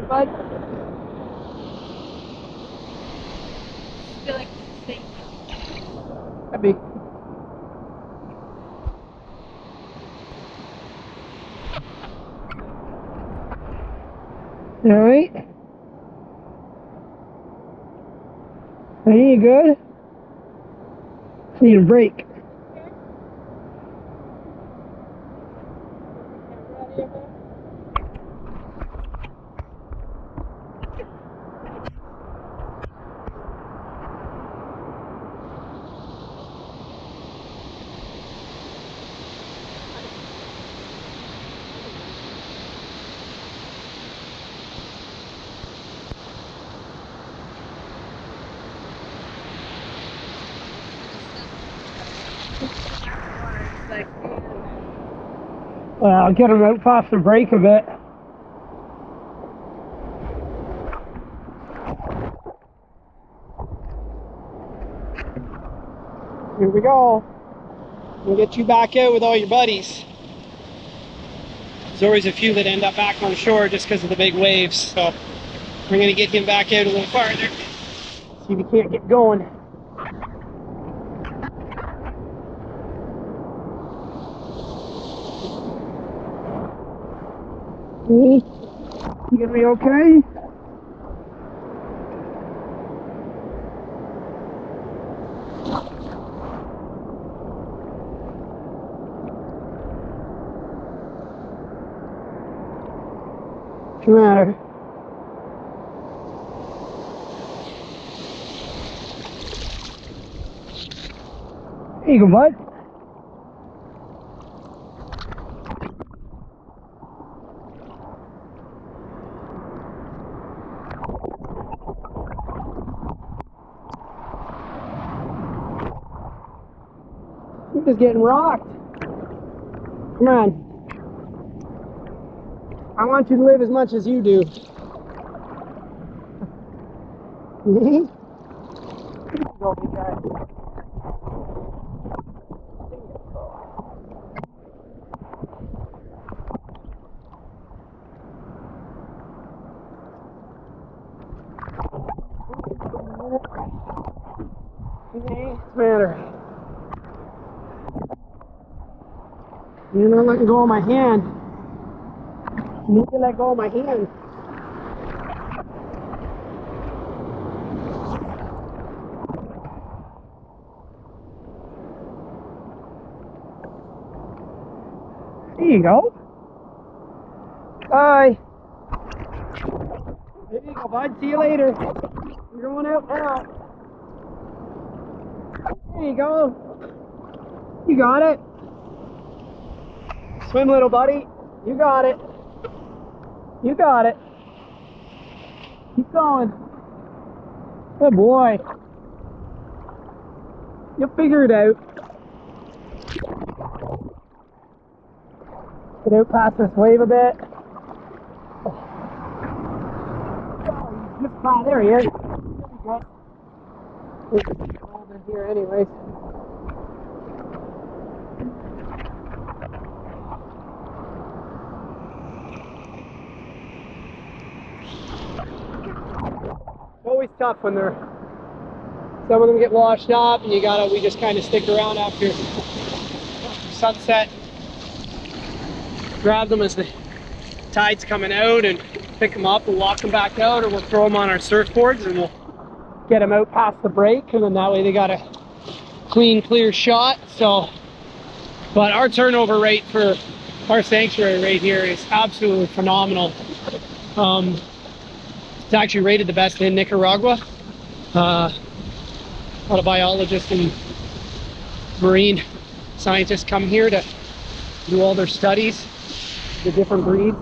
Bud? I feel like steak. That'd be. Alright. Are you good? Need a break. Well, I'll get him out past the break a bit. Here we go. We'll get you back out with all your buddies. There's always a few that end up back on shore just because of the big waves, so we're going to get him back out a little farther. See if he can't get going. You gonna be okay? What's the matter? There you go, bud. You're just getting rocked. Come on. I want you to live as much as you do. Go, big guy. What's the matter? You're not letting go of my hand. You need to let go of my hand. There you go. Bye. There you go, bud. See you later. You're going out now. There you go. You got it. Swim, little buddy. You got it. You got it. Keep going. Good boy. You'll figure it out. Get out past this wave a bit. Oh, he's just fine. There he is. There we go. Over here anyways. Always tough when they're, some of them get washed up and we just kind of stick around after sunset, grab them as the tide's coming out and pick them up and walk them back out, or we'll throw them on our surfboards and we'll get them out past the break, and then that way they got a clean, clear shot. So, but our turnover rate for our sanctuary right here is absolutely phenomenal. It's actually rated the best in Nicaragua. A lot of biologists and marine scientists come here to do all their studies, the different breeds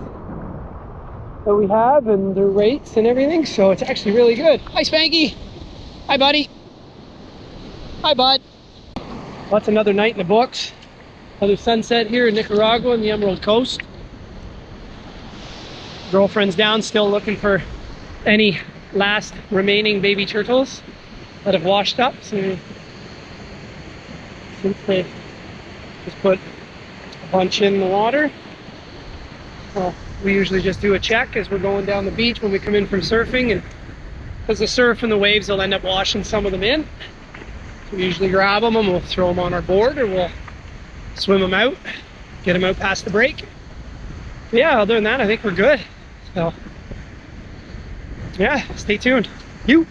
that we have and their rates and everything. So it's actually really good. Hi, Spanky. Hi, buddy. Hi, bud. That's another night in the books. Another sunset here in Nicaragua on the Emerald Coast. Girlfriend's down, still looking for any last remaining baby turtles that have washed up. So since they just put a bunch in the water, well, We usually just do a check as we're going down the beach when we come in from surfing, and because the surf and the waves will end up washing some of them in. So we usually grab them and we'll throw them on our board, or we'll swim them out, get them out past the break. But yeah, other than that, I think we're good. So yeah, stay tuned. You.